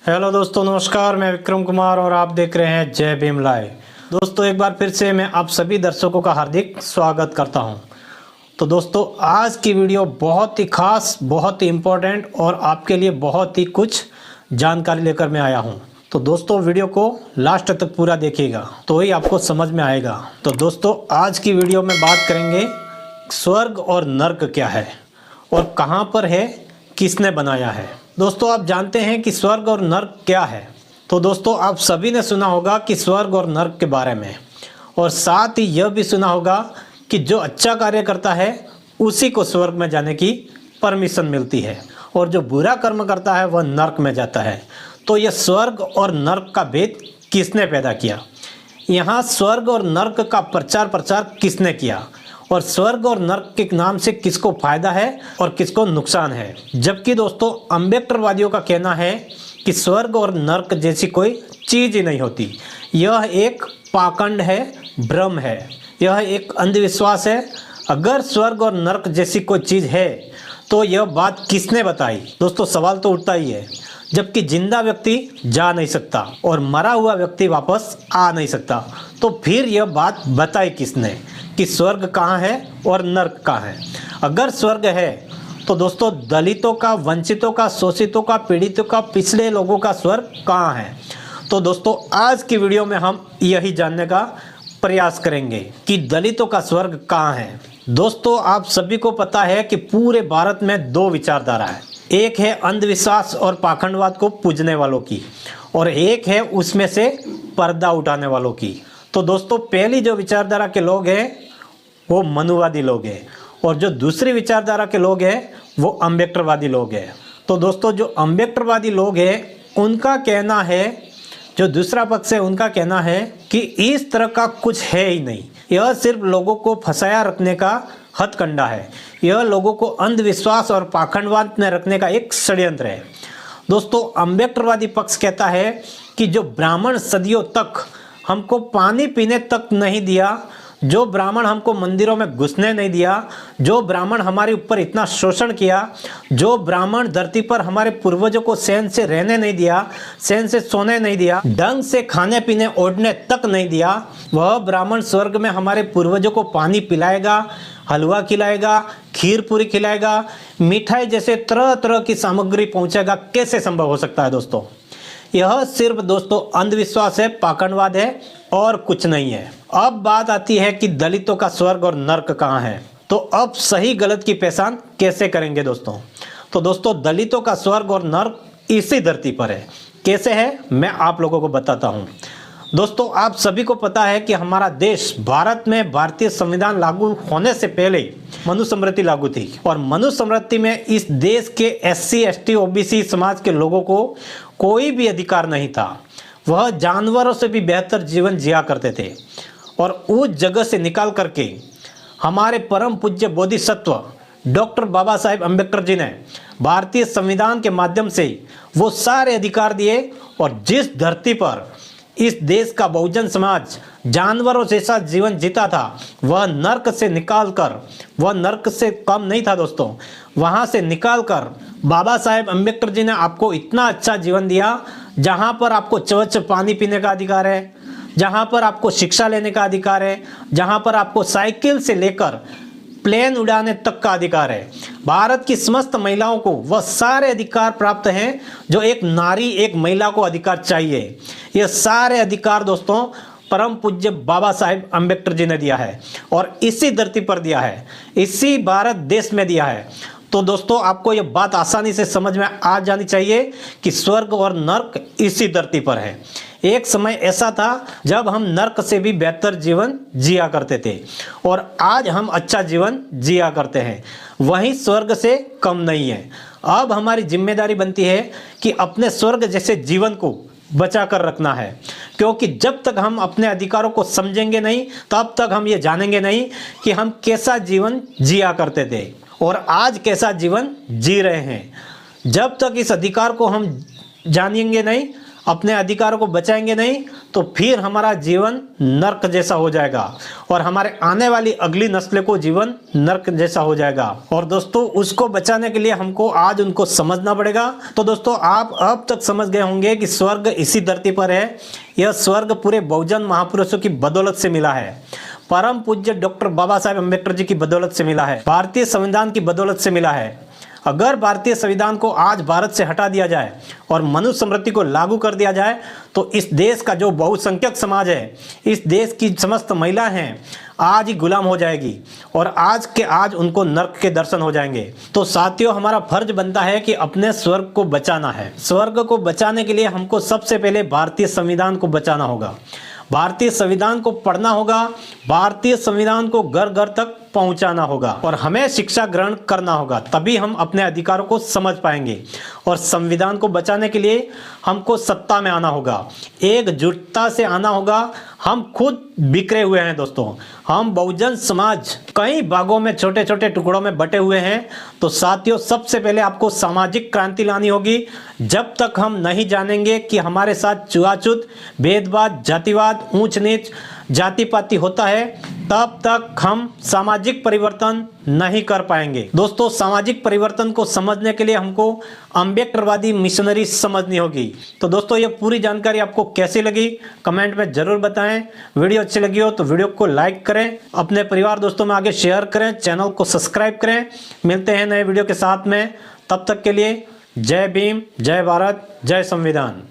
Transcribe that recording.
Hello दोस्तों, नमस्कार। मैं विक्रम कुमार और आप देख रहे हैं जय भीम लाइव। दोस्तों, एक बार फिर से मैं आप सभी दर्शकों का हार्दिक स्वागत करता हूं। तो दोस्तों, आज की वीडियो बहुत ही खास, बहुत ही इम्पोर्टेंट और आपके लिए बहुत ही कुछ जानकारी लेकर मैं आया हूं। तो दोस्तों, वीडियो को लास्ट तक पूरा देखिएगा तो ही आपको समझ में आएगा। तो दोस्तों, आज की वीडियो में बात करेंगे स्वर्ग और नर्क क्या है और कहाँ पर है, किसने बनाया है। दोस्तों, आप जानते हैं कि स्वर्ग और नर्क क्या है। तो दोस्तों, आप सभी ने सुना होगा कि स्वर्ग और नर्क के बारे में, और साथ ही यह भी सुना होगा कि जो अच्छा कार्य करता है उसी को स्वर्ग में जाने की परमिशन मिलती है और जो बुरा कर्म करता है वह नर्क में जाता है। तो यह स्वर्ग और नर्क का भेद किसने पैदा किया, यहाँ स्वर्ग और नर्क का प्रचार किसने किया, और स्वर्ग और नर्क के नाम से किसको फायदा है और किसको नुकसान है। जबकि दोस्तों, अम्बेडकरवादियों का कहना है कि स्वर्ग और नर्क जैसी कोई चीज़ ही नहीं होती। यह एक पाखंड है, भ्रम है, यह एक अंधविश्वास है। अगर स्वर्ग और नर्क जैसी कोई चीज़ है तो यह बात किसने बताई। दोस्तों, सवाल तो उठता ही है। जबकि जिंदा व्यक्ति जा नहीं सकता और मरा हुआ व्यक्ति वापस आ नहीं सकता, तो फिर यह बात बताई किसने कि स्वर्ग कहाँ है और नर्क कहाँ है। अगर स्वर्ग है तो दोस्तों, दलितों का, वंचितों का, शोषितों का, पीड़ितों का, पिछड़े लोगों का स्वर्ग कहाँ है। तो दोस्तों, आज की वीडियो में हम यही जानने का प्रयास करेंगे कि दलितों का स्वर्ग कहाँ है। दोस्तों, आप सभी को पता है कि पूरे भारत में दो विचारधारा है। एक है अंधविश्वास और पाखंडवाद को पूजने वालों की, और एक है उसमें से पर्दा उठाने वालों की। तो दोस्तों, पहली जो विचारधारा के लोग हैं वो मनुवादी लोग हैं, और जो दूसरी विचारधारा के लोग हैं वो अम्बेडकरवादी लोग हैं। तो दोस्तों, जो अम्बेडकरवादी लोग हैं उनका कहना है, जो दूसरा पक्ष है उनका कहना है कि इस तरह का कुछ है ही नहीं, यह सिर्फ लोगों को फंसाया रखने का हथकंडा है, यह लोगों को अंधविश्वास और पाखंडवाद में रखने का एक षड्यंत्र है। दोस्तों, अम्बेडकरवादी पक्ष कहता है कि जो ब्राह्मण सदियों तक हमको पानी पीने तक नहीं दिया, जो ब्राह्मण हमको मंदिरों में घुसने नहीं दिया, जो ब्राह्मण हमारे ऊपर इतना शोषण किया, जो ब्राह्मण धरती पर हमारे पूर्वजों को चैन से रहने नहीं दिया, चैन से सोने नहीं दिया, ढंग से खाने पीने ओढ़ने तक नहीं दिया, वह ब्राह्मण स्वर्ग में हमारे पूर्वजों को पानी पिलाएगा, हलवा खिलाएगा, खीर पूरी खिलाएगा, मिठाई जैसे तरह तरह की सामग्री पहुंचेगा। कैसे संभव हो सकता है दोस्तों। यह सिर्फ दोस्तों अंधविश्वास है, पाखंडवाद है और कुछ नहीं है। अब बात आती है कि दलितों का स्वर्ग और नर्क कहाँ है। तो अब सही गलत की पहचान कैसे करेंगे दोस्तों। तो दोस्तों, दलितों का स्वर्ग और नर्क इसी धरती पर है। कैसे है, मैं आप लोगों को बताता हूँ। दोस्तों, आप सभी को पता है कि हमारा देश भारत में भारतीय संविधान लागू होने से पहले मनुस्मृति लागू थी, और मनुस्मृति में इस देश के SC ST OBC समाज के लोगों को कोई भी अधिकार नहीं था। वह जानवरों से भी बेहतर जीवन जिया करते थे, और उस जगह से निकाल करके हमारे परम पूज्य बोधिसत्व डॉक्टर बाबा साहेब अम्बेडकर जी ने भारतीय संविधान के माध्यम से वो सारे अधिकार दिए, और जिस धरती पर इस देश का बहुजन समाज जानवरों जैसा जीवन जीता था, वह नर्क से निकालकर, वह नर्क से कम नहीं था दोस्तों, वहाँ से निकालकर बाबा साहेब अम्बेडकर जी ने आपको इतना अच्छा जीवन दिया, जहाँ पर आपको स्वच्छ पानी पीने का अधिकार है, जहाँ पर आपको शिक्षा लेने का अधिकार है, जहाँ पर आपको साइकिल से लेकर प्लेन उड़ाने तक का अधिकार है। भारत की समस्त महिलाओं को वह सारे अधिकार प्राप्त हैं जो एक नारी, एक महिला को अधिकार चाहिए। ये सारे अधिकार दोस्तों परम पूज्य बाबा साहेब अम्बेडकर जी ने दिया है, और इसी धरती पर दिया है, इसी भारत देश में दिया है। तो दोस्तों, आपको ये बात आसानी से समझ में आ जानी चाहिए कि स्वर्ग और नर्क इसी धरती पर है। एक समय ऐसा था जब हम नर्क से भी बेहतर जीवन जिया करते थे, और आज हम अच्छा जीवन जिया करते हैं, वहीं स्वर्ग से कम नहीं है। अब हमारी जिम्मेदारी बनती है कि अपने स्वर्ग जैसे जीवन को बचा कर रखना है, क्योंकि जब तक हम अपने अधिकारों को समझेंगे नहीं, तब तक हम ये जानेंगे नहीं कि हम कैसा जीवन जिया करते थे और आज कैसा जीवन जी रहे हैं। जब तक इस अधिकार को हम जानेंगे नहीं, अपने अधिकारों को बचाएंगे नहीं तो फिर हमारा जीवन नर्क जैसा हो जाएगा और हमारे आने वाली अगली नस्ल को जीवन नर्क जैसा हो जाएगा। और दोस्तों उसको बचाने के लिए हमको आज उनको समझना पड़ेगा। तो दोस्तों आप अब तक समझ गए होंगे कि स्वर्ग इसी धरती पर है। यह स्वर्ग पूरे बहुजन महापुरुषों की बदौलत से मिला है, परम पूज्य डॉक्टर बाबा साहेब अम्बेडकर जी की बदौलत से मिला है, भारतीय संविधान की बदौलत से मिला है। अगर भारतीय संविधान को आज भारत से हटा दिया जाए और मनुस्मृति स्मृति को लागू कर दिया जाए तो इस देश का जो बहुसंख्यक समाज है, इस देश की समस्त महिला हैं, आज ही गुलाम हो जाएगी और आज के आज उनको नर्क के दर्शन हो जाएंगे। तो साथियों हमारा फर्ज बनता है कि अपने स्वर्ग को बचाना है। स्वर्ग को बचाने के लिए हमको सबसे पहले भारतीय संविधान को बचाना होगा, भारतीय संविधान को पढ़ना होगा, भारतीय संविधान को घर घर तक पहुंचाना होगा और हमें शिक्षा ग्रहण करना होगा, तभी हम अपने अधिकारों को समझ पाएंगे। और संविधान को बचाने के लिए हमको सत्ता में आना होगा, एकजुटता से आना होगा। हम खुद बिखरे हुए हैं दोस्तों, हम बहुजन समाज कई भागों में छोटे छोटे टुकड़ों में बटे हुए हैं। तो साथियों सबसे पहले आपको सामाजिक क्रांति लानी होगी। जब तक हम नहीं जानेंगे कि हमारे साथ छुआछूत, भेदभाव, जातिवाद, ऊंच नीच, जाति पाति होता है, तब तक हम सामाजिक परिवर्तन नहीं कर पाएंगे। दोस्तों सामाजिक परिवर्तन को समझने के लिए हमको अम्बेडकरवादी मिशनरी समझनी होगी। तो दोस्तों ये पूरी जानकारी आपको कैसी लगी कमेंट में जरूर बताएं। वीडियो अच्छी लगी हो तो वीडियो को लाइक करें, अपने परिवार दोस्तों में आगे शेयर करें, चैनल को सब्सक्राइब करें। मिलते हैं नए वीडियो के साथ में, तब तक के लिए जय भीम, जय भारत, जय संविधान।